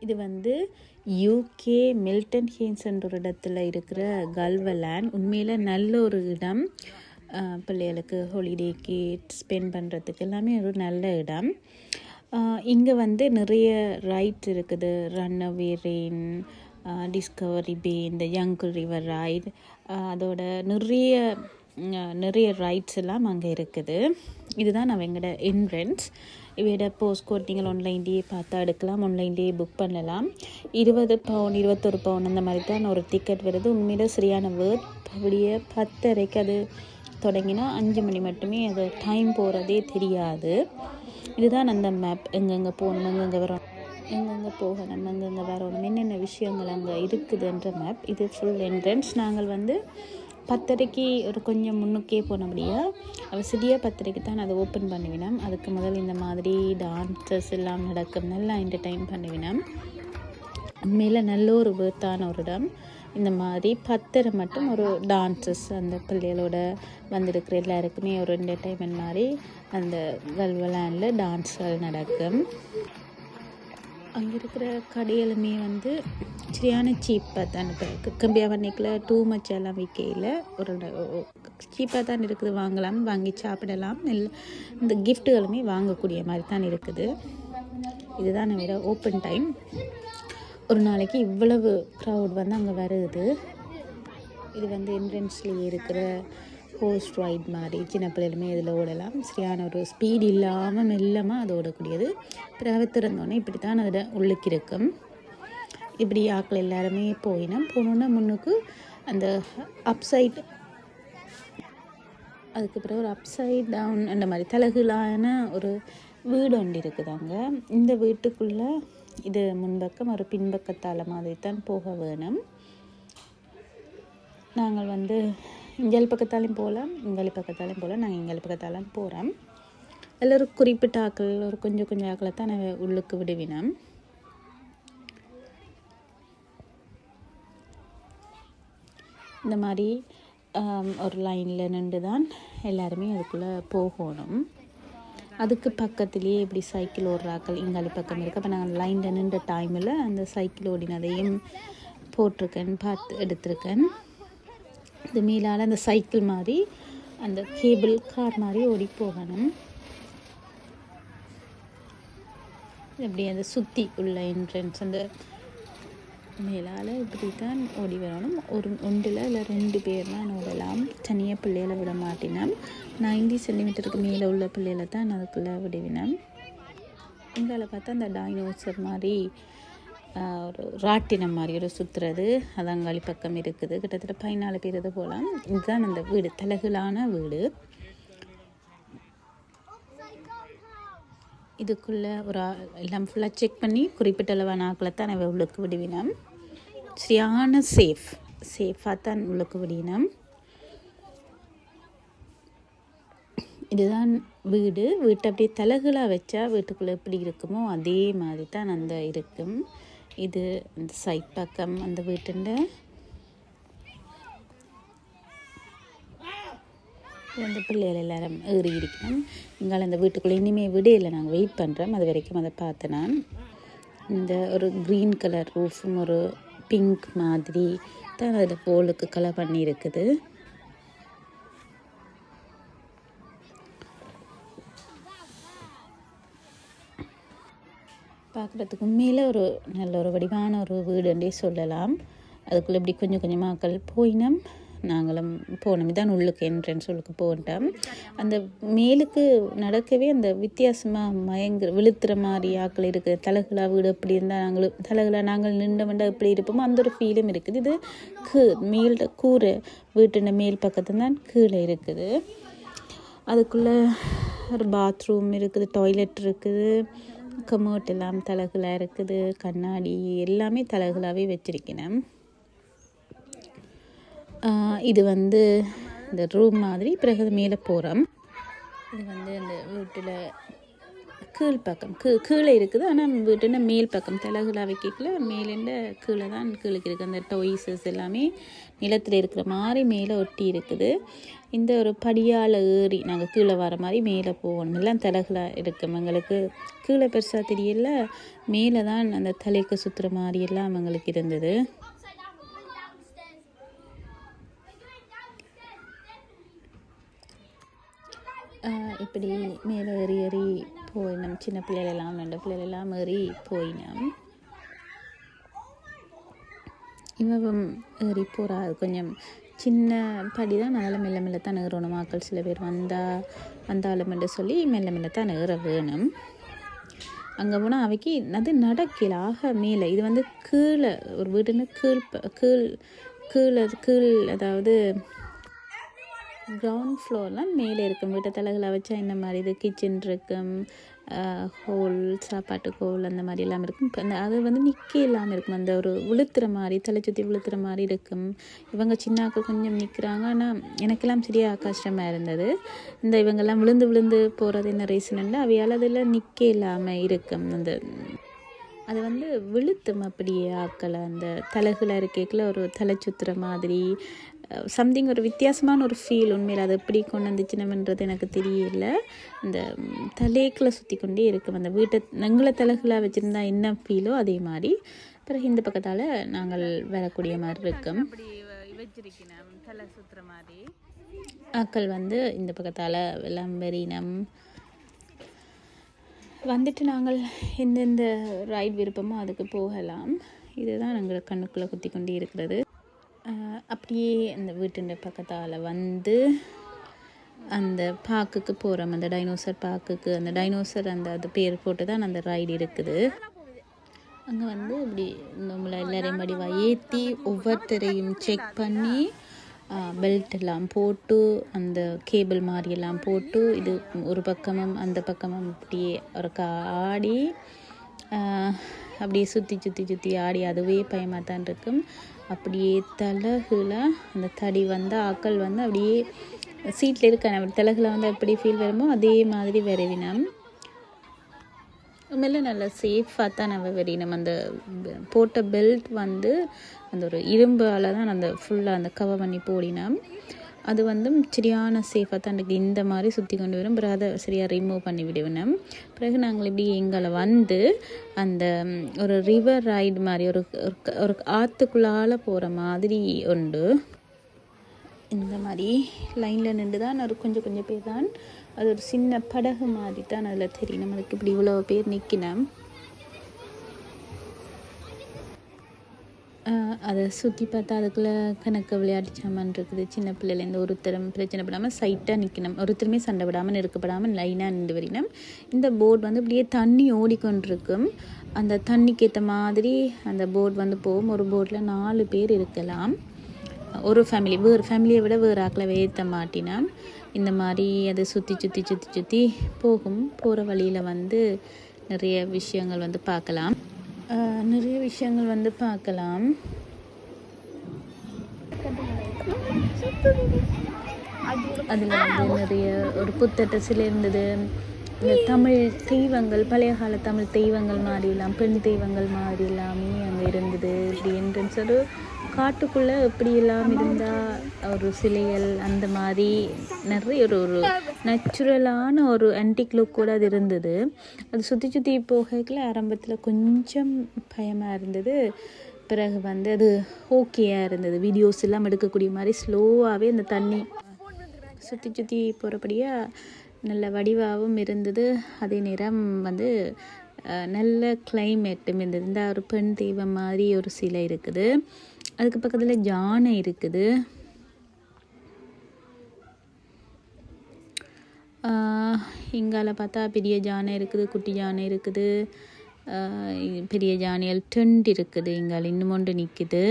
இது வந்து UK Milton ஹீன்ஸ் என்ற ஒரு இடத்துல இருக்கிற கல்வலேண்ட். உண்மையில் நல்ல ஒரு இடம். பிள்ளைகளுக்கு ஹாலிடேக்கு ஸ்பெண்ட் பண்ணுறதுக்கு எல்லாமே ஒரு நல்ல இடம். இங்கே வந்து நிறைய ரைட் இருக்குது. ரன்அவே ரெயின், டிஸ்கவரி பே, இந்த யங்கல் ரிவர் ரைட், அதோட நிறைய ரைட்ஸ் எல்லாம் அங்கே இருக்குது. இதுதான் நான் எங்களோட என்ட்ரன்ஸ். இவையோட போஸ்ட் கோட் நீங்கள் ஆன்லைன்லேயே பார்த்தா எடுக்கலாம், ஆன்லைன்லேயே புக் பண்ணலாம். 20 பவுன் 21 பவுன் அந்த மாதிரி தான் ஒரு டிக்கெட் வருது. உண்மையில சரியான வேர்ட். அப்படியே 10:30 அது தொடங்கினா 5 மணி மட்டுமே அது டைம் போகிறதே தெரியாது. இதுதான் அந்த மேப். எங்கெங்கே போகணும், எங்கெங்கே போகணும், எங்கெங்கே வரணும், என்னென்ன விஷயங்கள் அங்கே இருக்குதுன்ற மேப். இது ஃபுல் என்ட்ரன்ஸ். நாங்கள் வந்து 10:30 ஒரு கொஞ்சம் முன்னுக்கே போனபடியா அவள் சிறிய 10:30 தான் அதை ஓப்பன் பண்ணுவினோம். அதுக்கு முதல் இந்த மாதிரி டான்ஸஸ் எல்லாம் நடக்கும், நல்லா என்டர்டைன் பண்ணுவினோம். உண்மையில் நல்ல ஒரு வேர்த்தான ஒரு இடம். இந்த மாதிரி 10:30 மட்டும் ஒரு டான்ஸஸ் அந்த பிள்ளைகளோட வந்திருக்கிற எல்லாருக்குமே ஒரு என்டர்டைன்மெண்ட் மாதிரி அந்த கல்வலேண்டில் டான்ஸ்கள் நடக்கும். அங்கே இருக்கிற கடைகளுமே வந்து சரியான சீப்பாக தான் இருக்குது. கம்பியாவண்ணிக்கில் டூ மச் எல்லாம் விற்கையில் ஒரு சீப்பாக தான் இருக்குது. வாங்கி சாப்பிடலாம். இந்த கிஃப்ட்டுகளுமே வாங்கக்கூடிய மாதிரி தான் இருக்குது. இதுதான் விட ஓப்பன் டைம். ஒரு நாளைக்கு இவ்வளவு க்ரௌட் வந்து அங்கே வருது. இது வந்து என்ட்ரன்ஸ்லேயே இருக்கிற ஹோர்ஸ் ரைட் மாதிரி சின்ன பிள்ளைகளுமே இதில் ஓடலாம். சரியான ஒரு ஸ்பீட் இல்லாமல் மெல்லமாக அது ஓடக்கூடியது. பிறகு திறந்தோடனே இப்படி தான் அதில் உள்ளுக்கு இருக்கும். இப்படி ஆக்கள் எல்லாருமே போனோன்னா முன்னுக்கு அந்த அப்சைட், அதுக்கு பிறகு ஒரு அப்சைட் டவுன் அந்த மாதிரி தலகுலான ஒரு வீடு ஒன்று இருக்குது அங்கே. இந்த வீட்டுக்குள்ளே இது முன்பக்கம் ஒரு பின்பக்கத்தால் மாதிரி தான் போக வேணும். நாங்கள் வந்து இங்காலி பக்கத்தாலையும் போகலாம், இங்காலி பக்கத்தாலையும் போகலாம். நாங்கள் இங்காலி பக்கத்தாலும் போகிறோம். எல்லோரும் குறிப்பிட்ட ஆக்கள், ஒரு கொஞ்சம் ஆக்களை தான் நாங்கள் உள்ளுக்கு விடுவினோம். இந்த மாதிரி ஒரு லைனில் நின்று தான் எல்லாருமே அதுக்குள்ளே போகணும். அதுக்கு பக்கத்துலேயே இப்படி சைக்கிள் ஓடுறாக்கள் இங்காலி பக்கம் இருக்குது. அப்போ நாங்கள் லைனில் நின்ற டைமில் அந்த சைக்கிள் ஓடினதையும் பார்த்து எடுத்திருக்கேன். இந்த மேலால் அந்த சைக்கிள் மாதிரி அந்த கேபிள் கார் மாதிரி ஓடி போகணும். இப்படி அந்த சுற்றி உள்ள என்ட்ரன்ஸ் அந்த மேலால் இப்படி தான் ஓடி வரணும். ஒன்றில் இல்லை 2 பேர் தான் ஓடலாம். தனியாக பிள்ளைகளை விட மாட்டினோம். 90 சென்டிமீட்டருக்கு மேலே உள்ள பிள்ளைகளை தான் அதுக்குள்ளே விடுவினோம். எங்களை பார்த்தா அந்த டைனோசர் மாதிரி ஒரு ராட்டினம் மாதிரி ஒரு சுற்றுறது அதங்காலி பக்கம் இருக்குது. கிட்டத்தட்ட 14 பேர் இது போகலாம். இதுதான் அந்த வீடு, தலகுலான வீடு. இதுக்குள்ளே ஒரு எல்லாம் ஃபுல்லாக செக் பண்ணி குறிப்பிட்ட அளவான ஆக்களை தான் நான் உள்ளுக்கு விடுவினோம். சரியான சேஃபாக தான் உள்ளுக்கு விடினோம். இதுதான் வீட்டை அப்படியே தலகுலாக வச்சா வீட்டுக்குள்ளே எப்படி இருக்குமோ அதே மாதிரி தான் அந்த இருக்கும். இது அந்த சைட் பக்கம் அந்த வீட்டுண்ட அந்த பிள்ளைகள் எல்லாரும் ஏறி இருக்கணும். இங்கால அந்த வீட்டுக்குள்ளே இனிமேல் விடையில் நாங்கள் வெயிட் பண்ணுறோம். அது வரைக்கும் அதை பார்த்து நான் இந்த ஒரு க்ரீன் கலர் ரூஃபும் ஒரு பிங்க் மாதிரி தான் அதில் போலுக்கு கலர் பண்ணி இருக்குது. பார்க்குறதுக்கு உண்மையில் ஒரு நல்ல ஒரு வடிவான ஒரு வீடுன்றே சொல்லலாம். அதுக்குள்ளே இப்படி கொஞ்சம் ஆக்கள் போயினோம். நாங்களும் போனோம். இதான் உள்ளுக்கு என்ட்ரன்ஸ். உள்ளுக்கு போட்டோம். அந்த மேலுக்கு நடக்கவே அந்த வித்தியாசமாக விழுத்துற மாதிரி ஆக்கள் இருக்குது. தலகுலா வீடு எப்படி இருந்தால் நாங்கள் நின்றவண்டா எப்படி இருப்போமோ அந்த ஒரு ஃபீலும் இருக்குது. இது மேல் கூரை வீட்டுன்ற மேல் பக்கத்தில் தான் கீழே இருக்குது. அதுக்குள்ளே ஒரு பாத்ரூம் இருக்குது, டாய்லெட் இருக்குது, கமோட் எல்லாம் தலகுலாக இருக்குது, கண்ணாடி எல்லாமே தலகுலாவே வச்சிருக்கேன். இது வந்து இந்த ரூம் மாதிரி. பிறகு மேலே போகிறோம். இது வந்து இந்த வீட்டில் கீழ் பக்கம் கீழே இருக்குது. ஆனால் வீட்டுன்னு மேல் பக்கம் தலைகளாக வைக்கல மேலேண்ட கீழே தான் கீழுக்கு இருக்குது. அந்த டொய்ஸஸ் எல்லாமே நிலத்தில் இருக்கிற மாதிரி மேலே ஒட்டி இருக்குது. இந்த ஒரு படியால் ஏறி நாங்கள் கீழே வர மாதிரி மேலே போகணும். எல்லாம் தலைகளாக இருக்கும். எங்களுக்கு கீழே பெருசாக தெரியல, மேலே தான் அந்த தலைக்கு சுற்றுற மாதிரி எல்லாம் எங்களுக்கு இருந்தது. இப்படி மேலே ஏறி ஏறி போயினோம். சின்ன பிள்ளைகளெல்லாம் 2 பிள்ளைகளெல்லாம் ஏறி போயினோம். இவன் ஏறி போகிறா கொஞ்சம் சின்ன படி தான், அதில் மெல்ல மெல்ல தான் ஏறணும். மக்கள் சில பேர் வந்தாலும் சொல்லி மெல்ல மெல்ல தான் ஏற வேணும். அங்கே போனால் அவைக்கு அது நடக்கல ஆக மேலே. இது வந்து கீழே ஒரு வீடுன்னு கீழ் அதாவது கிரவுண்ட் ஃப்ளோர்லாம் மேலே இருக்கும். வீட்டை தலைகளை வச்சா இந்த மாதிரி இது கிச்சன் இருக்கும், ஹோல் சாப்பாட்டு ஹோல் அந்த மாதிரி எல்லாம் இருக்கும். அந்த அது வந்து நிற்க இல்லாமல் இருக்கும். அந்த ஒரு விழுத்துற மாதிரி தலை சுற்றி விழுத்துற மாதிரி இருக்கும். இவங்க சின்னாக்கள் கொஞ்சம் நிற்கிறாங்க. ஆனால் எனக்கெல்லாம் சரியாக கஷ்டமாக இருந்தது. இந்த இவங்கெல்லாம் விழுந்து போகிறது என்ன ரீசன் அவையால் அதில் நிற்க இல்லாமல் இருக்கும். அது வந்து விழுத்தும் அப்படியே ஆக்களை அந்த தலைகளை இருக்கேக்கில் ஒரு தலை சுற்றுற மாதிரி சம்திங் ஒரு வித்தியாசமான ஒரு ஃபீல். உண்மையில் அது எப்படி கொண்டு வந்துச்சுனன்றது எனக்கு தெரியல. இந்த தலைகளை சுற்றி கொண்டே இருக்கும். அந்த வீட்டை எங்களை தலைகளாக வச்சுருந்தா என்ன ஃபீலோ அதே மாதிரி. பிறகு இந்த பக்கத்தால் நாங்கள் வரக்கூடிய மாதிரி இருக்கும். தலை சுற்றுற மாதிரி ஆக்கள் வந்து இந்த பக்கத்தால் எல்லாம் வெறினம் வந்துட்டு நாங்கள் எந்தெந்த ரைட் விருப்பமோ அதுக்கு போகலாம். இதுதான் நாங்கள் கண்ணுக்குள்ளே குத்தி கொண்டே இருக்கிறது. அப்படியே அந்த வீட்டு பக்கத்தால் வந்து அந்த பார்க்குக்கு போகிறோம். அந்த டைனோசர் பார்க்குக்கு, அந்த டைனோசர் அது பேர் போட்டு தான் அந்த ரைடு இருக்குது. அங்கே வந்து இப்படி நம்மளை எல்லாரையும் வடிவாக ஏற்றி ஒவ்வொருத்தரையும் செக் பண்ணி பெல்ட் எல்லாம் போட்டு அந்த கேபிள் மாதிரியெல்லாம் போட்டு இது ஒரு பக்கமும் அந்த பக்கமும் அப்படியே ஒரு ஆடி அப்படியே சுற்றி ஆடி அதுவே பயமாக தான் இருக்கும். அப்படியே தலைகளை அந்த தடி வந்து ஆக்கள் வந்து அப்படியே சீட்டில் இருக்க அப்படி தலைகளை வந்து எப்படி ஃபீல் வருமோ அதே மாதிரி விரைவினம். உண்மையில நல்லா சேஃபாக தான் நம்ம வெறினோம். அந்த போட்ட பெல்ட் வந்து அந்த ஒரு இரும்பால் தான் அந்த ஃபுல்லாக அந்த கவர் பண்ணி போடினோம். அது வந்து சரியான சேஃபாக தான் இருக்குது. இந்த மாதிரி சுற்றி கொண்டு வரும். பிறகு அதை சரியாக ரிமூவ் பண்ணி விடுவேன். பிறகு நாங்கள் இப்படி எங்களை வந்து அந்த ஒரு ரிவர் ரைடு மாதிரி ஒரு ஆற்றுக்குள்ளால் போகிற மாதிரி உண்டு. இந்த மாதிரி லைனில் நின்று தான் ஒரு கொஞ்சம் பேர் தான். அது ஒரு சின்ன படகு மாதிரி தான் அதில் தெரியும். நம்மளுக்கு இப்படி இவ்வளோ பேர் நிற்கினோம். அதை சுற்றி பார்த்தா அதுக்குள்ளே கணக்கு விளையாட்டு சாமான் இருக்குது. சின்ன பிள்ளைலேருந்து ஒருத்தரும் பிரச்சனை படாமல் சைட்டாக நிற்கணும். ஒருத்தருமே சண்டை படாமல் நெருக்கப்படாமல் லைனாக நின்று வரினோம். இந்த போட் வந்து இப்படியே தண்ணி ஓடிக்கொண்டிருக்கும். அந்த தண்ணிக்கு ஏற்ற மாதிரி அந்த போட் வந்து போகும். ஒரு போட்டில் 4 பேர் இருக்கலாம். ஒரு ஃபேமிலி வேறு ஃபேமிலியை விட வேறு ஆக்களை ஏற்ற மாட்டினா இந்த மாதிரி அதை சுற்றி போகும். போகிற வழியில் வந்து நிறைய விஷயங்கள் வந்து பார்க்கலாம். அதில் வந்து நிறைய ஒரு புத்தட்ட சிலை இருந்தது. இந்த தமிழ் தெய்வங்கள், பழைய கால தமிழ் தெய்வங்கள் மாதிரிலாம், பெண் தெய்வங்கள் மாதிரி எல்லாமே அங்கே இருந்தது. இப்படி என்ட்ரன்ஸ் ஒரு காட்டுக்குள்ளே எப்படியெல்லாம் இருந்தால் ஒரு சிலைகள் அந்த மாதிரி நிறைய ஒரு நேச்சுரலான ஒரு ஆன்டிக் லுக் கூட அது இருந்தது. அது சுற்றி போகல ஆரம்பத்தில் கொஞ்சம் பயமாக இருந்தது. பிறகு வந்து அது ஓகேயாக இருந்தது. வீடியோஸ் எல்லாம் எடுக்கக்கூடிய மாதிரி ஸ்லோவாகவே அந்த தண்ணி சுற்றி போகிறபடியாக நல்ல வடிவாகவும் இருந்தது. அதே நேரம் வந்து நல்ல கிளைமேட்டும் இருந்தது. இந்த ஒரு பெண் தெய்வம் மாதிரி ஒரு சிலை இருக்குது. அதுக்கு பக்கத்தில் யானை இருக்குது. இங்கால பார்த்தா பெரிய யானை இருக்குது, குட்டி யானை இருக்குது. பெரிய யானைகள் 2 இருக்குது. இங்கால இன்னும் ஒன்று நிற்குது.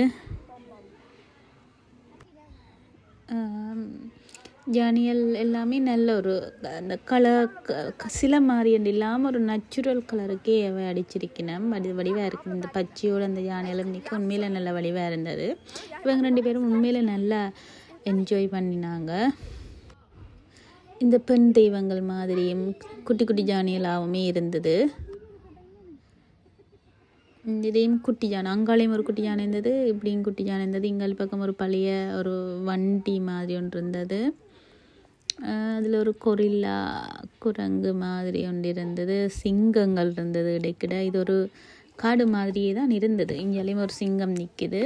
யானைகள் எல்லாமே நல்ல ஒரு அந்த கலர் சில மாதிரி இல்லாமல் ஒரு நேச்சுரல் கலருக்கே அடிச்சிருக்கணும். வடிவாக இருக்குது. இந்த பச்சையோடு அந்த யானைகளும் நிற்க உண்மையில் நல்ல வடிவாக இருந்தது. இவங்க 2 பேரும் உண்மையில் நல்லா என்ஜாய் பண்ணினாங்க. இந்த பெண் தெய்வங்கள் மாதிரியும் குட்டி குட்டி ஜானியலாகவுமே இருந்தது. இதையும் குட்டி யானை, அங்காலையும் ஒரு குட்டி யானை இருந்தது, இப்படியும் குட்டி யானை இருந்தது. இங்கால பக்கம் ஒரு பழைய ஒரு வண்டி மாதிரி ஒன்று இருந்தது. அதில் ஒரு கொரில்லா குரங்கு மாதிரி ஒன்று இருந்தது. சிங்கங்கள் இருந்தது இடைக்கிட. இது ஒரு காடு மாதிரியே தான் இருந்தது. இங்கேயும் ஒரு சிங்கம் நிற்கிது.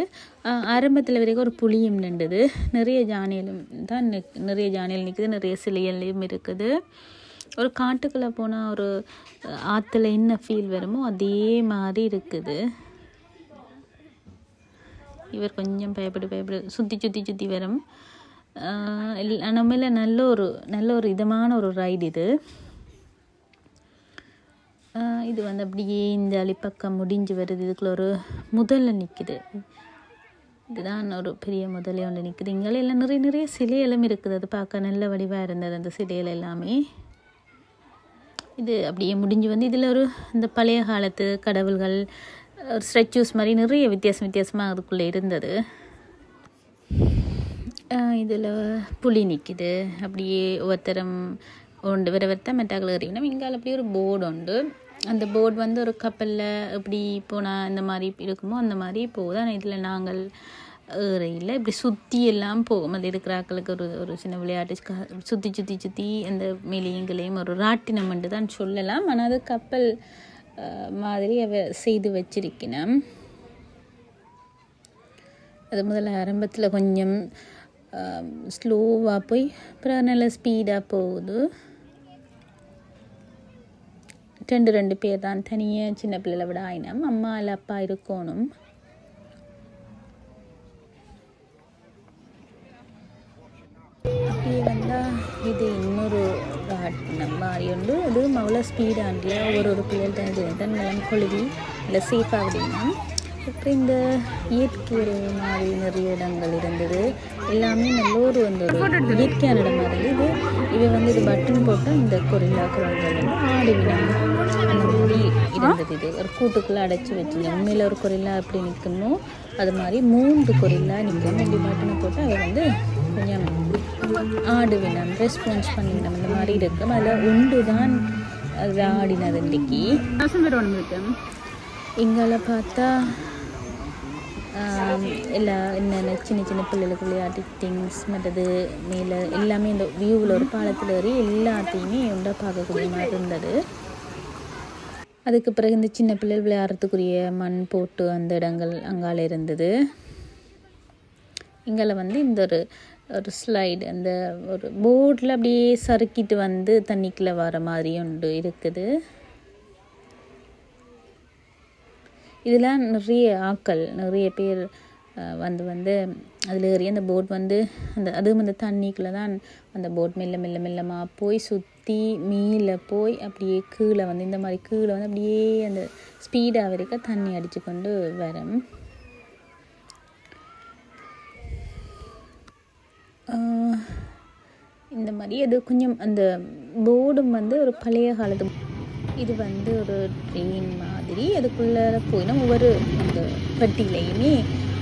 ஆரம்பத்தில் வரைக்கும் ஒரு புலியும் நின்றுது. நிறைய ஜானியலும் தான் நிறைய ஜானியல் நிற்குது, நிறைய சிலைகளையும் இருக்குது. ஒரு காட்டுக்குள்ளே போனால் ஒரு ஆற்றுல என்ன ஃபீல் வருமோ அதே மாதிரி இருக்குது. இவர் கொஞ்சம் பயப்படு சுற்றி வரும். நம்மள நல்ல ஒரு இதமான ஒரு ரைடு இது. இது வந்து அப்படியே இந்த அழிப்பக்கம் முடிஞ்சு வருது. இதுக்குள்ள ஒரு முதல்ல நிற்குது. இதுதான் ஒரு பெரிய முதலே ஒன்று நிற்குது. இங்கே எல்லாம் நிறைய சிலைகளும் இருக்குது. அது பார்க்க நல்ல வடிவாக இருந்தது அந்த சிலைகள் எல்லாமே. இது அப்படியே முடிஞ்சு வந்து இதில் ஒரு இந்த பழைய காலத்து கடவுள்கள், ஒரு ஸ்ட்ரெச்சூஸ் மாதிரி நிறைய வித்தியாசமாக அதுக்குள்ளே இருந்தது. இதில் புலி நிற்கிது. அப்படியே ஒவ்வொருத்தரம் உண்டு விரவர்த்தான் மெட்டாக்கள் அறிவினா. இங்கால அப்படியே ஒரு போர்டு உண்டு. அந்த போர்டு வந்து ஒரு கப்பலில் எப்படி போனால் இந்த மாதிரி இருக்குமோ அந்த மாதிரி போகுது. ஆனால் இதில் நாங்கள் இல்லை, இப்படி சுற்றி எல்லாம் போகும். அது இருக்கிற ஆக்களுக்கு ஒரு சின்ன விளையாட்டு சுற்றி அந்த மேலேயும் ஒரு ராட்டினம் என்று தான் சொல்லலாம். ஆனால் அது கப்பல் மாதிரி செய்து வச்சிருக்கணும். அது முதல்ல ஆரம்பத்தில் கொஞ்சம் ஸ்லோவாக போய் அப்புறம் நல்ல ஸ்பீடாக போகுது. 2 பேர் தான் தனியாக சின்ன பிள்ளைகளை விட ஆயினம். அம்மா இல்லை அப்பா இருக்கணும். அப்படியே வந்தால் இது இன்னொரு ராட்டினம் மாதிரி உண்டு. அது அவ்வளோ ஸ்பீடாண்டில் ஒரு பிள்ளைகள் தான் தான் நிலம் கொழுவி இல்லை சேஃபாக அப்படின்னா. அப்புறம் இந்த இயற்கை மாதிரி நிறைய இடங்கள் இருந்தது. எல்லாமே நல்ல ஒரு இயற்கையான இடமா இருந்தது. இவை வந்து இது பட்டன் போட்டால் இந்த கொரில்லா குரல்கள் வந்து ஆடுவினம் அந்த மாதிரி இருந்தது. இது ஒரு கூட்டுக்குள்ளே அடைச்சி வச்சுங்க. உண்மையில் ஒரு கொரில்லா எப்படி நிற்கணும் அது மாதிரி 3 கொரில்லா நிற்கணும். இப்படி பட்டனை போட்டு அதை வந்து கொஞ்சம் ஆடுவினம், ரெஸ்பான்ஸ் பண்ணிவிடும் இந்த மாதிரி இருக்கும். அதில் ஒன்று தான் அது ஆடினது. இன்றைக்கி இங்கால பார்த்தா என்னென்ன சின்ன பிள்ளைகளுக்கு விளையாட்டு திங்ஸ் மற்றது மேலே எல்லாமே இந்த வியூவில் ஒரு பாலத்தில் ஏறி எல்லாத்தையுமே ஒன்றா பார்க்கக்கூடிய மாதிரி இருந்தது. அதுக்கு பிறகு இந்த சின்ன பிள்ளைகள் விளையாடுறதுக்குரிய மண் போட்டு அந்த இடங்கள் அங்கால இருந்தது. இங்கால வந்து இந்த ஒரு ஸ்லைடு அந்த ஒரு போட்டில் அப்படியே சறுக்கிட்டு வந்து தண்ணிக்குள்ளே வர மாதிரி ஒன்று இருக்குது. இதெல்லாம் நிறைய பேர் வந்து அதில் ஏறி அந்த போட் வந்து அதுவும் அந்த தண்ணிக்குள்ளே தான் அந்த போட் மெல்லமாக போய் சுற்றி மீள போய் அப்படியே கீழே வந்து இந்த மாதிரி கீழே வந்து அப்படியே அந்த ஸ்பீடாக வரைக்கும் தண்ணி அடித்து கொண்டு வரும். இந்த மாதிரி அது கொஞ்சம் அந்த போர்டும் வந்து ஒரு பழைய காலத்து. இது வந்து ஒரு ட்ரெயின் மாதிரி. அதுக்குள்ளே போயிடும். ஒவ்வொரு அந்த பெட்டிலையுமே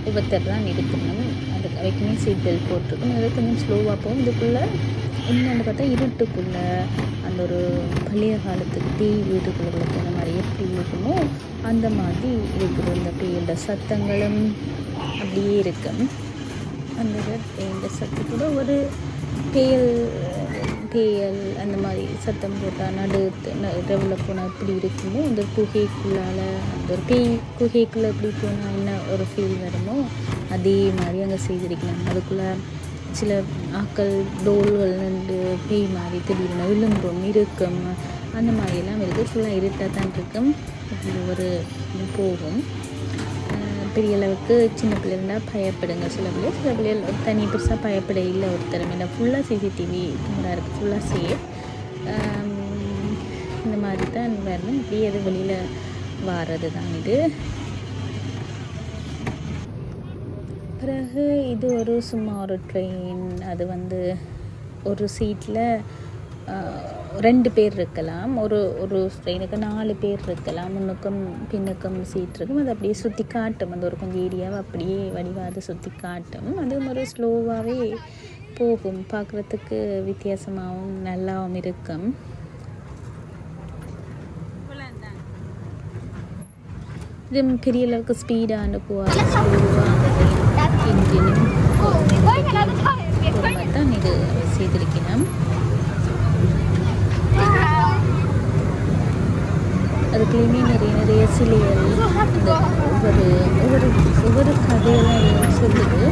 ஒவ்வொருத்தர் தான் இருக்கணும். அதுக்கு அவைக்குமே சீட் பெல்ட் போட்டிருக்கணும். அது கொஞ்சம் ஸ்லோவாக போகும். இதுக்குள்ளே என்னென்னு பார்த்தா இருட்டுக்குள்ளே அந்த ஒரு பழைய காலத்துக்கு பேய் வீட்டுக்குள்ளே அந்த மாதிரி எப்படி இருக்குமோ அந்த மாதிரி இருக்குது. இந்த பேயோட சத்தங்களும் அப்படியே இருக்கும். அந்த பேயோட சத்தத்தோட ஒரு பேயல் அந்த மாதிரி சத்தம் போட்டால் இரவில் போனால் எப்படி இருக்குமோ அந்த குகைக்குள்ளால் அந்த ஒரு பேய் குகைக்குள்ளே எப்படி போனால் என்ன ஒரு ஃபீல் வருமோ அதே மாதிரி அங்கே செய்திருக்கணும். அதுக்குள்ளே சில ஆக்கள் டோல்கள் நின்று பேய் மாதிரி திடீர்னு விழும்பும் இருக்கும். அந்த மாதிரியெல்லாம் இருக்குது. ஃபுல்லாக இருட்டாக தான் இருக்கும். ஒரு போகும். பெரிய அளவுக்கு சின்ன பிள்ளைகள்னால் பயப்படுங்க. சில பிள்ளைகள் தனி பெருசாக பயப்பட இல்லை. ஒரு திறமையில ஃபுல்லாக சிசிடிவி கேமரா இருக்குது. ஃபுல்லாக சேஃப். இந்த மாதிரி தான் வரணும். இப்படியே அது வெளியில் வாரது தான் இது. பிறகு இது ஒரு சும்மா ஒரு ட்ரெயின். அது வந்து ஒரு சீட்டில் 2 பேர் இருக்கலாம். ஒரு ட்ரெயினுக்கு 4 பேர் இருக்கலாம். முன்னுக்கும் பின்னுக்கும் சீட் இருக்கும். அது அப்படியே சுற்றி காட்டும். அந்த ஒரு கொஞ்சம் ஏரியாவை அப்படியே வடிவாக சுற்றி காட்டும். அது ஒரு ஸ்லோவாகவே போகும். பார்க்குறதுக்கு வித்தியாசமாகவும் நல்லாவும் இருக்கும். இது பெரிய அளவுக்கு ஸ்பீடாக போவாங்க, ஸ்லோவாக இன்ஜினும் தான் இது செய்திருக்கணும். அதுக்குள்ளேயுமே நிறைய சிலைகள், இந்த ஒவ்வொரு கதையெல்லாம் சொல்லுது.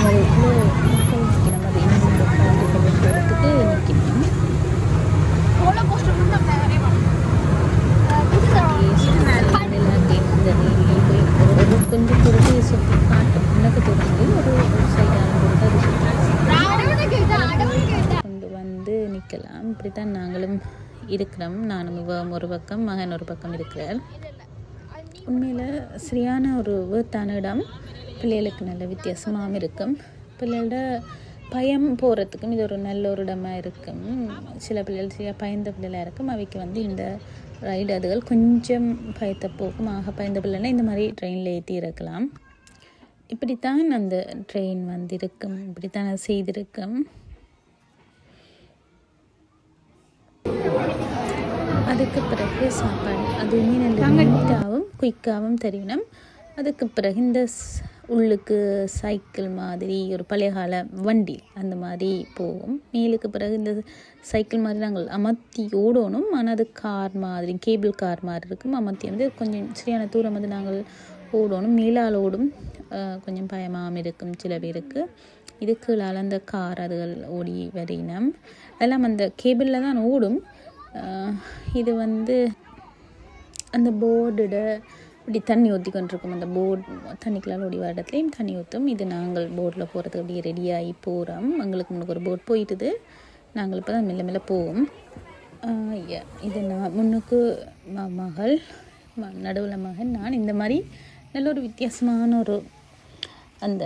அதுக்குள்ளே மக்கள் நிற்கணும், அது இன்னும் போகிறதுக்கு நிற்கணும். கொஞ்சம் பொறுத்து சுற்றி காட்டும், எனக்கு தெரிஞ்சு ஒரு சைடான பொறுத்து அது கொண்டு வந்து நிற்கலாம். இப்படித்தான் நாங்களும் இருக்கிறோம். நானும் ஒரு பக்கம், மகன் ஒரு பக்கம் இருக்கிறார். உண்மையில் சரியான ஒரு வேர்த்தான இடம். பிள்ளைகளுக்கு நல்ல வித்தியாசமாகவும் இருக்கும். பிள்ளைகளோட பயம் போகிறதுக்கும் இது ஒரு நல்ல ஒரு இடமாக இருக்கும். சில பிள்ளைகள் சரியாக பயந்த பிள்ளைகளாக இருக்கும். அவைக்கு வந்து இந்த ரைடு அதுகள் கொஞ்சம் பயத்தை போக்கும். பயந்த பிள்ளைன்னா இந்த மாதிரி ட்ரெயினில் ஏற்றி இருக்கலாம். இப்படித்தான் அந்த ட்ரெயின் வந்து இருக்கும், இப்படித்தான் அது செய்திருக்கும். அதுக்கு பிறகு சாப்பாடு அதுவுமே நல்ல நீட்டாகவும் குயிக்காகவும் தெரியணும். அதுக்கு பிறகு இந்த உள்ளுக்கு சைக்கிள் மாதிரி ஒரு பழைய கால வண்டி அந்த மாதிரி போகும். மேலுக்கு பிறகு இந்த சைக்கிள் மாதிரி நாங்கள் அமர்த்தி ஓடணும். ஆனால் அது கார் மாதிரி, கேபிள் கார் மாதிரி இருக்கும். அமர்த்தி வந்து கொஞ்சம் சரியான தூரம் வந்து நாங்கள் ஓடணும். மேலால் ஓடும், கொஞ்சம் பயமாகவும் இருக்கும் சில பேருக்கு. இது கீழால் அந்த கார் அதுகள் ஓடி வரையினம். அதெல்லாம் அந்த கேபிளில் தான் ஓடும். இது வந்து அந்த போர்டோட இப்படி தண்ணி ஊற்றி கொண்டிருக்கும். அந்த போர்டு தண்ணிக்குள்ளால் ஓடி வர இடத்துலையும் தண்ணி ஊற்றும். இது நாங்கள் போர்டில் போகிறதுக்கு அப்படியே ரெடியாகி போகிறோம். எங்களுக்கு முன்னுக்கு ஒரு போட் போயிட்டுது. நாங்கள் இப்போ தான் மெல்ல மெல்ல போவோம். இது நான் முன்னுக்கு மகள், நடுவில் மகன், நான். இந்த மாதிரி நல்ல ஒரு வித்தியாசமான ஒரு அந்த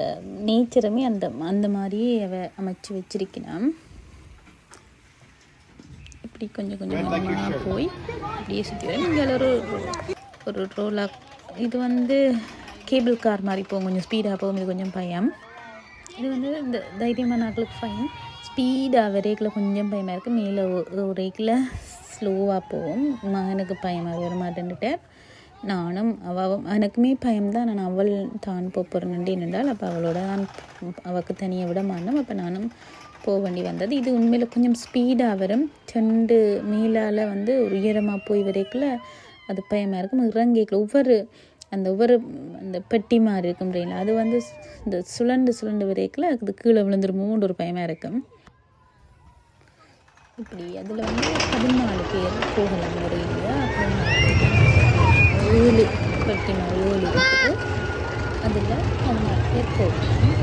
நேச்சருமே அந்த மாதிரியே அமைச்சு வச்சிருக்கணும். இப்படி கொஞ்சம் கொஞ்சமாக போய் அப்படியே சுற்றி வரும். இங்கே ஒரு ரோலா, இது வந்து கேபிள் கார் மாதிரி போகும், கொஞ்சம் ஸ்பீடாக போகும். இது கொஞ்சம் பயம். இது வந்து இந்த தைரியமான ஆட்களுக்கு ஃபைன். ஸ்பீடாக வரைக்கில் கொஞ்சம் பயமாக இருக்குது. மேலே ஒரேக்கில் ஸ்லோவாக போகும். மகனுக்கு பயமாக வர மாட்டேன்னுட்டார். நானும் எனக்குமே பயம்தான். நான் அவள் தான் போகிறேன்ட்டு என்னென்றால் அப்போ அவளோட நான் அவளுக்கு தனியாக விட மாட்டோம். அப்போ நானும் போக வேண்டி வந்தது. இது உண்மையில் கொஞ்சம் ஸ்பீடாக வரும். 2 மேலால் வந்து ஒரு உயரமாக போய் வரைக்குள்ள அது பயமாக இருக்கும். இறங்கிக்கல ஒவ்வொரு அந்த பெட்டி மாதிரி இருக்கும் ட்ரெயினில். அது வந்து இந்த சுழண்டு வரைக்குள்ள அது கீழே விழுந்துருமோன்ற ஒரு பயமாக இருக்கும். இப்படி அதில் வந்து 14 பேர் போகலாம் ஒரு ஏரியா. அப்புறம் 7 பெட்டி மாதிரி 7 இருக்குது. அதில் 14 பேர் போகலாம்.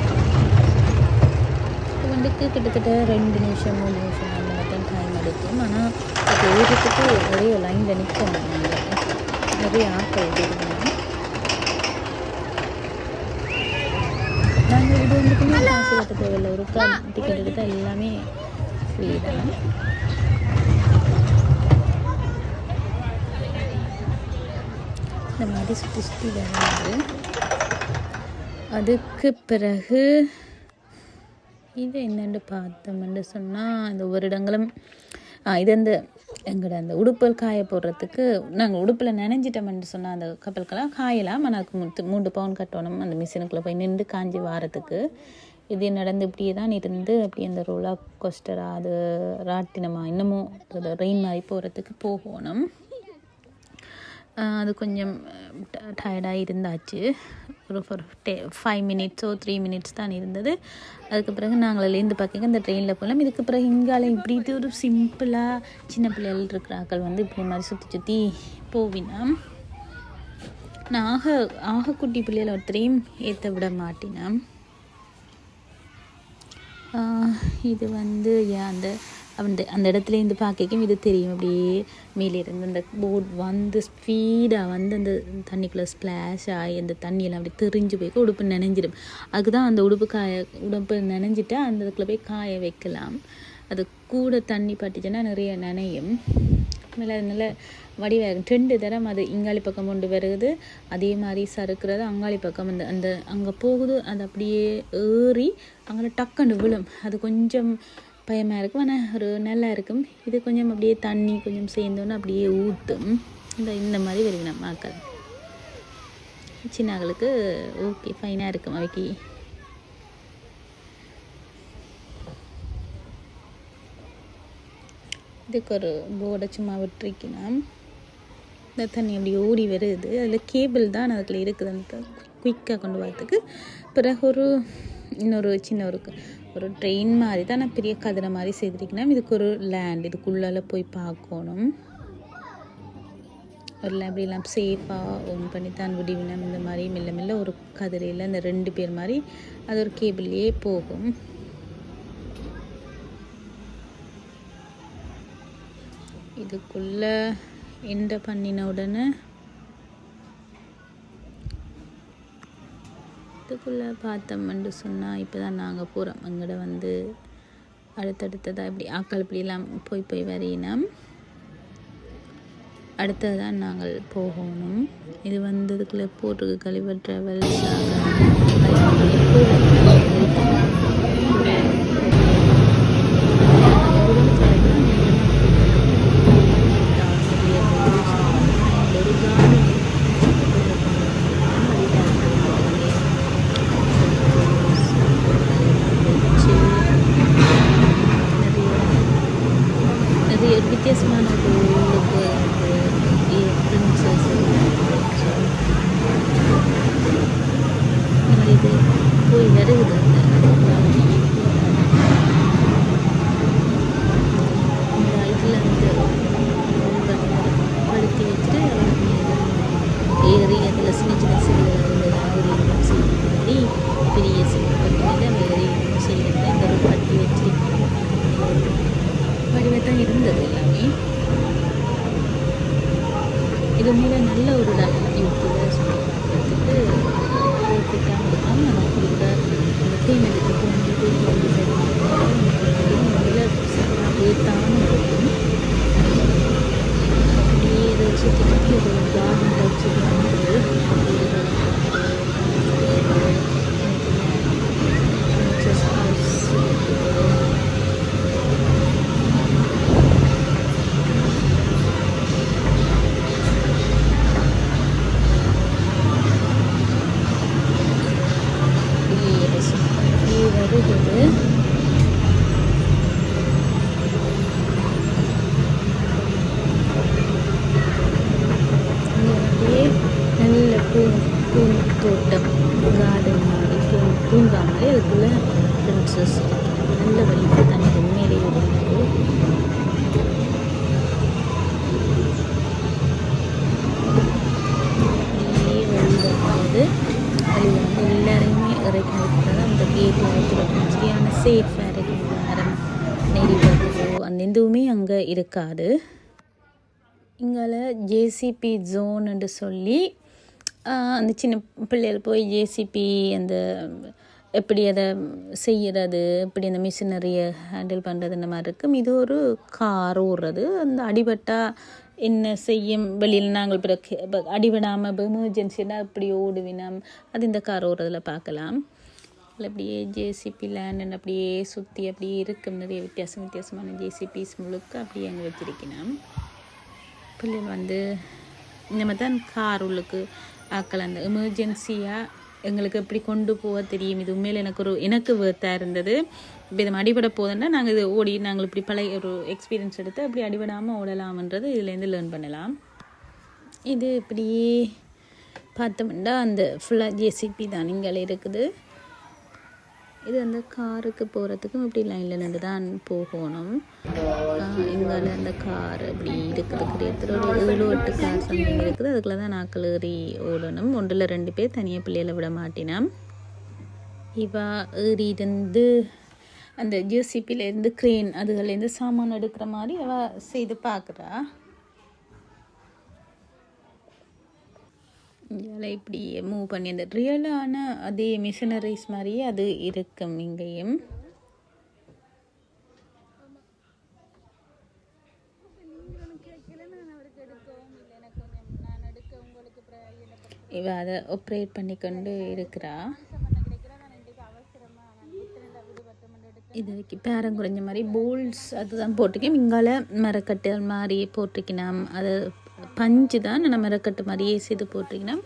வந்துட்டு கிட்டத்தட்ட 2 நிமிஷம் 3 நிமிஷம் அந்த மாதிரி தான் டைம் எடுக்கும். ஆனால் அது ஏறதுக்கு ஒரே லைனில் நிற்கணும். நிறைய ஆட்கள் இருக்கணும். நாங்கள் இது வந்துட்டுமே காசு கட்ட தேவையில்லை. ஒரு டிக்கெட் எடுத்தால் எல்லாமே ஃப்ரீ தான். இந்த மாதிரி சுற்றி வருது. அதுக்கு பிறகு இது என்னென்று பார்த்தோம்னு சொன்னால், இந்த வருடங்களும் இது அந்த எங்களோட அந்த உடுப்பல் காய போடுறதுக்கு நாங்கள் உடுப்பில் நனைஞ்சிட்டோம்னு சொன்னால் அந்த கப்பல்கெல்லாம் காயலாம். ஆனால் அதுக்கு 3 பவுன் கட்டணும் அந்த மிஷினுக்குள்ளே போய் நின்று காஞ்சி வாரத்துக்கு. இது நடந்து இப்படியே தான் இருந்து அப்படியே அந்த ரோலா கோஸ்டராக அது ராட்டினமா இன்னமும் ரெயின் மாதிரி போகிறதுக்கு போகணும். அது கொஞ்சம் டயர்டாக இருந்தாச்சு. ஒரு 5 மினிட்ஸோ 3 மினிட்ஸ் தான் இருந்தது. அதுக்கு பிறகு நாங்கள் அதுலேருந்து பார்க்க இந்த ட்ரெயினில் போகலாம். இதுக்கு பிறகு இங்கால இப்படி இது ஒரு சிம்பிளாக சின்ன பிள்ளைகள் இருக்கிற ஆக்கள் வந்து இப்படி மாதிரி சுற்றி போவினா. நான் ஆகக்குட்டி பிள்ளைகளை ஒருத்தரையும் ஏற்ற விட மாட்டினேன். இது வந்து அந்த இடத்துலேருந்து பார்க்கும் இது தெரியும். அப்படியே மேலே இருந்து அந்த போட் வந்து ஸ்பீடாக வந்து அந்த தண்ணிக்குள்ளே ஸ்ப்ளாஷ் ஆகி அந்த தண்ணியெல்லாம் அப்படி தெரிஞ்சு போய் உடுப்பு நனைஞ்சிடும். அதுக்கு தான் அந்த உடுப்பு நனைஞ்சிட்டா அந்த இடத்துல போய் காய வைக்கலாம். அது கூட தண்ணி பட்டுச்சுன்னா நிறைய நனையும். மேலே அதனால வடிவாக 2 தரம் அது இங்காளி பக்கம் கொண்டு வருது, அதே மாதிரி சறுக்கிறது அங்காளி பக்கம் அந்த அங்கே போகுது, அது அப்படியே ஏறி அங்கே டக்குன்னு விழும். அது கொஞ்சம் பயமாக இருக்கும், ஆனால் ஒரு நல்லா இருக்கும். இது கொஞ்சம் அப்படியே தண்ணி கொஞ்சம் சேர்ந்தோன்னு அப்படியே ஊற்றும். இந்த மாதிரி வருவினம் மக்கள் சின்னங்களுக்கு ஓகே ஃபைனாக இருக்கும். அவைக்கு இதுக்கு ஒரு போர்டை சும்மா விட்டுருக்கணும். இந்த தண்ணி அப்படி ஓடி வருது, அதில் கேபிள் தான் அதில் இருக்குது அந்த குயிக்காக கொண்டு வரதுக்கு. பிறகு இன்னொரு சின்ன ஒரு ட்ரெயின் மாதிரி தான் நான் பெரிய கதிரை மாதிரி செய்திருக்கணும். இதுக்கு ஒரு லேண்ட், இதுக்குள்ளால போய் பார்க்கணும். ஒரு அப்படியெல்லாம் சேஃபாக ஓன் பண்ணி தான் விடுவினம். இந்த மாதிரி மெல்ல மெல்ல ஒரு கதிரையில் இந்த 2 பேர் மாதிரி அது ஒரு கேபிள்லேயே போகும். இதுக்குள்ளே என்ட பண்ணின உடனே இதுக்குள்ளே பார்த்தோம்னு சொன்னால் இப்போ தான் நாங்கள் போகிறோம். அங்கட வந்து அடுத்தடுத்ததாக இப்படி ஆக்கள் இப்படியெல்லாம் போய் வரையினோம். அடுத்தது தான் நாங்கள் போகணும். இது வந்து இதுக்குள்ளே போட்டிருக்கு கலிவர் ட்ராவல்ஸ். வித்தியாசமான உள்ளுக்கு இது போய் வருகுது. இந்த இதில் வந்து படுத்தி வச்சுட்டு ஏறி அதில் சின்ன சின்ன சிறுகள் செய்யும்படி பெரிய சிறுகள் ஏறி செய்கிறது. இந்த ஒரு பட்டி வச்சிருக்கோம். வடிவத்தான் இருந்தது எல்லாமே. இது மேலே நல்ல ஒரு யூடியூப்பில் சொல்லி பார்க்குறதுக்கு ஓகேட்டாக இருக்கும். நமக்கு இந்த தேமெடுத்து போகும்போது ஏற்றாமல் இருக்கும். அப்படியே இதை சுற்றி சுற்றி ஒரு கார்டன் வச்சுருக்காங்க. நல்ல பூந்தோட்டம் கார்டன் மாதிரி பூங்கா மாதிரி அதுக்குள்ள பிரின்சஸ் நல்ல வழியாக தண்ணி உண்மையிலேயே இருந்தது. வழிவந்தது வழி வந்து எல்லாரையுமே இறக்கி வைக்கிறது. அந்த கேட்டில் வைக்கிறது சரியான சேஃபாக இறக்கி நேரம் நெறிவதோ அந்த எதுவுமே அங்கே இருக்காது. இங்கால ஜேசிபி ஜோன்னு சொல்லி அந்த சின்ன பிள்ளைகள் போய் ஜேசிபி அந்த எப்படி அதை செய்கிறது, எப்படி அந்த மிஷினரியை ஹேண்டில் பண்ணுறது இந்த மாதிரி இருக்கும். இது ஒரு கார் ஓடுறது. அந்த அடிபட்டால் என்ன செய்யும், வெளியில் நாங்கள் பிறகு அடிபடாமல் இப்போ எமர்ஜென்சினா அப்படி ஓடுவினோம். அது இந்த கார் ஓடுறதில் பார்க்கலாம். அதில் அப்படியே ஜேசிபி லேண்ட் அப்படியே சுற்றி அப்படியே இருக்கும். நிறைய வித்தியாசமான ஜேசிபிஸ் முழுக்க அப்படியே அங்கே வச்சிருக்கணும். பிள்ளைகள் வந்து இந்த மாதிரி தான் கார் உள்ளுக்கு ஆக்கள் அந்த எமர்ஜென்சியாக எங்களுக்கு எப்படி கொண்டு போக தெரியும். இது உண்மையில் எனக்கு வேர்த்தாக இருந்தது. இப்போ இது அடிபட போதுன்னா நாங்கள் இது ஓடி நாங்கள் இப்படி பழைய ஒரு எக்ஸ்பீரியன்ஸ் எடுத்து அப்படி அடிபடாமல் ஓடலாம்ன்றது இதுலேருந்து லேர்ன் பண்ணலாம். இது இப்படியே பார்த்தோம்னா அந்த ஃபுல்லாக ஜேசிபி தான் இங்கே இருக்குது. இது அந்த காருக்கு போகிறதுக்கும் இப்படி லைனில் நின்று தான் போகணும். இங்கால அந்த கார் அப்படி இருக்கிறதுக்கு ஒரு 7-8 கார் சம்திங் இருக்குது. அதுக்குள்ளே தான் நாக்கள் ஏறி ஓடணும். 1-2 பேர் தனியாக பிள்ளைகளை விட மாட்டினோம். இவா ஏறி இருந்து அந்த ஜேசிபிலேருந்து க்ரெயின் அதுலேருந்து சாமான் எடுக்கிற மாதிரி அவள் செய்து பார்க்குறா. இதில் இப்படி மூவ் பண்ணி அந்த ரியலான அதே மிஷினரிஸ் மாதிரியே அது இருக்கும். இங்கேயும் இவ அதை ஆப்ரேட் பண்ணிக்கொண்டு இருக்கிறா. இதுக்கு பேரம் குறைஞ்ச மாதிரி போல்ஸ் அதுதான் போட்டிருக்கேன். இங்கால மரக்கட்டு மாதிரி போட்டிருக்கணும். அது பஞ்சு தான் நான் மரக்கட்டு மாதிரியே செய்து போட்டிருக்கணும்.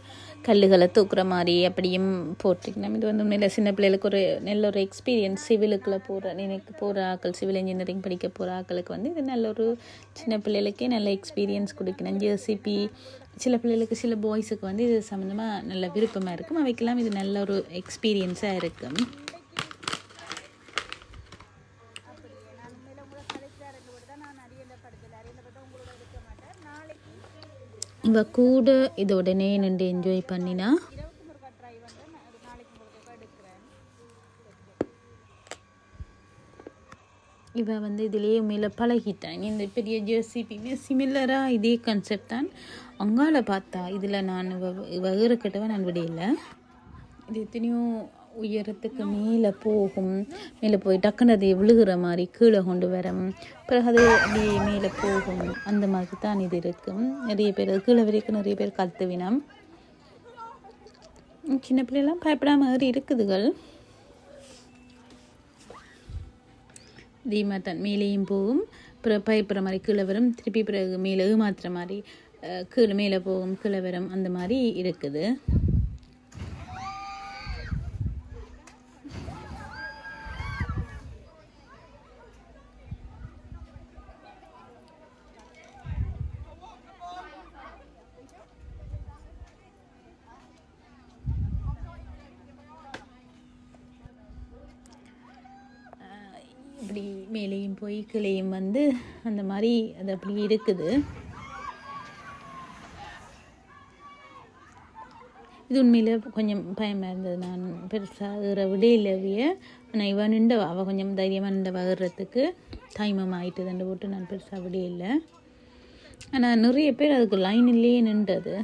கல்லுகளை தூக்குற மாதிரி அப்படியும் போட்டிருக்கணும். இது வந்து உண்மையில் சின்ன பிள்ளைகளுக்கு ஒரு நல்ல ஒரு எக்ஸ்பீரியன்ஸ். சிவிலுக்குள்ளே போகிற ஆக்கள், சிவில் இன்ஜினியரிங் படிக்க போகிற ஆக்களுக்கு வந்து இது நல்ல ஒரு சின்ன பிள்ளைகளுக்கே நல்ல எக்ஸ்பீரியன்ஸ் கொடுக்கணும். ஜேசிபி சில பிள்ளைகளுக்கு, சில பாய்ஸுக்கு வந்து இது சம்மந்தமாக நல்ல விருப்பமாக இருக்கும். அவைக்கெல்லாம் இது நல்ல ஒரு எக்ஸ்பீரியன்ஸாக இருக்கும். இவ கூட இது உடனே நின்று என்ஜாய் பண்ணினா. இவ வந்து இதுலேயே மேலே பழகிட்டான். இந்த பெரிய ஜேசிபியுமே சிமிலராக இதே கான்செப்ட் தான். அங்கால பார்த்தா இதில் நான் வகுறக்கிட்டவ நான் விடையில. இது எத்தனையோ உயரத்துக்கு மேலே போகும். மேலே போய் டக்குன்னு அதை விழுகிற மாதிரி கீழே கொண்டு வரும். பிறகு அது அப்படியே மேலே போகும். அந்த மாதிரி தான் இது இருக்கும். நிறைய பேர் கீழே வரைக்கும் நிறைய பேர் கத்துவினம். சின்ன பிள்ளைலாம் பயப்படாம மாதிரி இருக்குதுகள். இதே தான் மேலேயும் போகும். பிறகு பயப்படுற மாதிரி கீழே வரும். திருப்பி பிறகு மேலே ஏமாத்துற மாதிரி கீழே மேலே போகும், கீழே வரும். அந்த மாதிரி இருக்குது. இப்படி மேலேயும் போய் கீழேயும் வந்து அந்த மாதிரி அது அப்படி இருக்குது. இது உண்மையில் கொஞ்சம் பயமாக இருந்தது. நான் பெருசாக விடையிலவிய ஆனால் இவன் நின்று அவள் கொஞ்சம் தைரியமாக நின்று வகிறதுக்கு டைமம் ஆகிட்டு தண்டு போட்டு நான் பெருசாக விடையில்லை. ஆனால் நிறைய பேர் அதுக்கு லைனிலேயே நின்றது.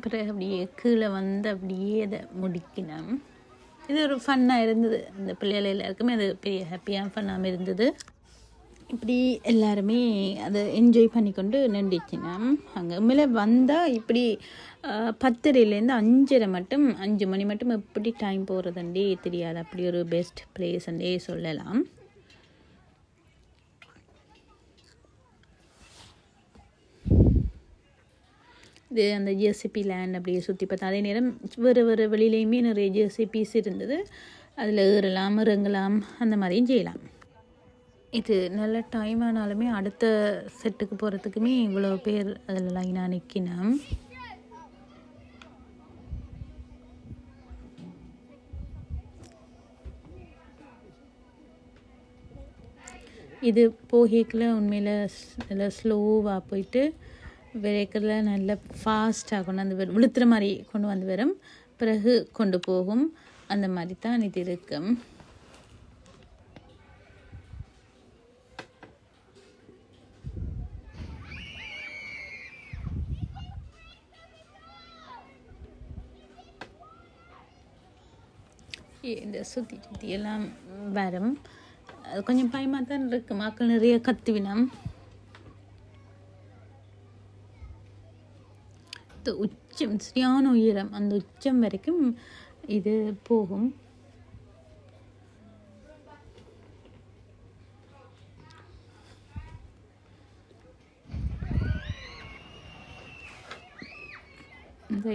பிறகு அப்படியே கீழே வந்து அப்படியே அதை முடிக்கணும். இது ஒரு ஃபன்னாக இருந்தது. அந்த பிள்ளைகள் எல்லாருக்குமே அது பெரிய ஹாப்பியாக ஃபன்னாக இருந்தது. இப்படி எல்லாருமே அதை என்ஜாய் பண்ணிக்கொண்டு நின்றுச்சுனா அங்கே மேலே வந்தால் இப்படி 10:30லேருந்து 5:30 மட்டும் 5 மணி மட்டும் எப்படி டைம் போகிறதுண்டே தெரியாது. அப்படி ஒரு பெஸ்ட் பிளேஸ்ன்றே சொல்லலாம். இது அந்த ஜேசிபி லேண்ட் அப்படியே சுற்றி பார்த்தா. அதே நேரம் வேறு வெளியிலையுமே நிறைய ஜேசிபிஸ் இருந்தது. அதில் ஏறலாம், இறங்கலாம், அந்த மாதிரியும் செய்யலாம். இது நல்ல டைம் ஆனாலுமே அடுத்த செட்டுக்கு போகிறதுக்குமே இவ்வளோ பேர் அதில் லைனாக நிற்கணும். இது போகிக்கல உண்மையில் நல்லா ஸ்லோவாக போயிட்டு விரைக்கல நல்ல ஃபாஸ்ட்டாக கொண்டு வந்து விழுத்துற மாதிரி கொண்டு வந்து வரும். பிறகு கொண்டு போகும். அந்த மாதிரி தான் இது இருக்கும். இந்த சுற்றி எல்லாம் வரும். அது கொஞ்சம் பயமாக தான் இருக்கு. மக்கள் நிறைய கத்துவினம். உச்சம் சரியான உயரம், அந்த உச்சம் வரைக்கும் இது போகும்.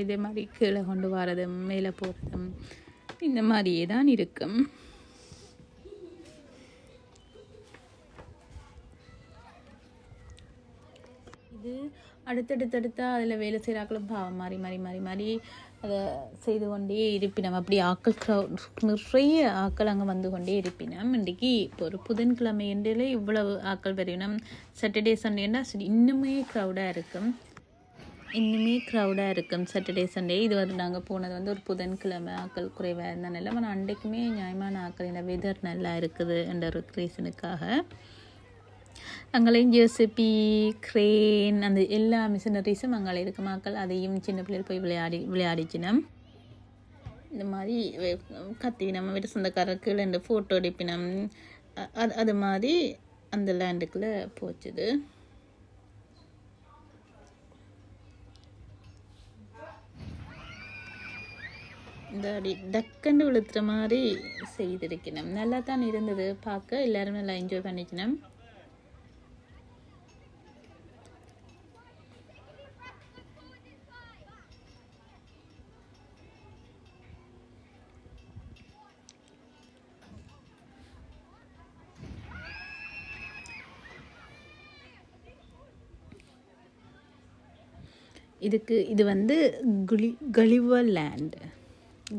இதே மாதிரி கீழே கொண்டு வரதும் மேலே போகிறதும் இந்த மாதிரியே தான் இருக்கும். இது அடுத்தடுத்தடுத்தா அதில் வேலை செய்கிறாக்களும் பாவம் மாறி மாறி மாறி மாறி அதை செய்து கொண்டே இருப்பினோம். அப்படி ஆக்கள் நிறைய ஆக்கள் அங்கே வந்து கொண்டே இருப்பினோம். இன்றைக்கி இப்போ ஒரு புதன்கிழமை என்றில் இவ்வளவு ஆக்கள் வரையினோம். சாட்டர்டே சண்டேன்னா இன்னுமே க்ரௌடாக இருக்கும். Saturday Sunday. இது வந்து நாங்கள் போனது வந்து ஒரு புதன்கிழமை. ஆக்கள் குறைவாக இருந்தனால ஆனால் அன்றைக்குமே நியாயமான ஆக்கள் இந்த வெதர் நல்லா இருக்குது என்ற ஒரு ரீசனுக்காக அங்கேயும் ஜேசிபி க்ரேன் அந்த எல்லா மிஷினரிஸும் அங்கே இருக்க மக்கள் அதையும் சின்ன பிள்ளைகள் போய் விளையாடிச்சினோம். இந்த மாதிரி கத்தினம் வீட்டு சொந்தக்காரர்கள் ரெண்டு ஃபோட்டோ எடுப்பினம். அது மாதிரி அந்த லேண்டுக்குள்ளே போச்சுது. இந்த அப்படி டக்குன்னு விழுத்துற மாதிரி செய்திருக்கணும். நல்லா தான் இருந்தது பார்க்க. எல்லோரும் நல்லா என்ஜாய் பண்ணிக்கணும். இது வந்து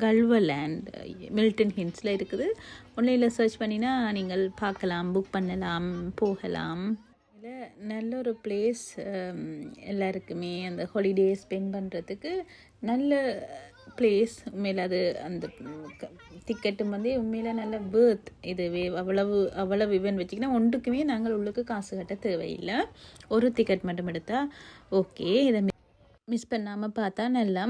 கல்வர்லேண்ட் மில்டன் ஹின்ஸில் இருக்குது. ஆன்லைனில் சர்ச் பண்ணினா நீங்கள் பார்க்கலாம், புக் பண்ணலாம், போகலாம். இதில் நல்ல ஒரு பிளேஸ். எல்லாருக்குமே அந்த ஹாலிடே ஸ்பெண்ட் பண்ணுறதுக்கு நல்ல பிளேஸ். உண்மையில் அது அந்த டிக்கெட்டும் வந்து உண்மையில் நல்ல பேர்த். இது அவ்வளவு இவன் வச்சிங்கன்னா ஒன்றுக்குமே நாங்கள் உள்ளுக்கு காசு கட்ட தேவையில்லை. ஒரு டிக்கெட் மட்டும் எடுத்தால் ஓகே. இதை மிஸ் பண்ணாமல் பார்த்தா நல்லா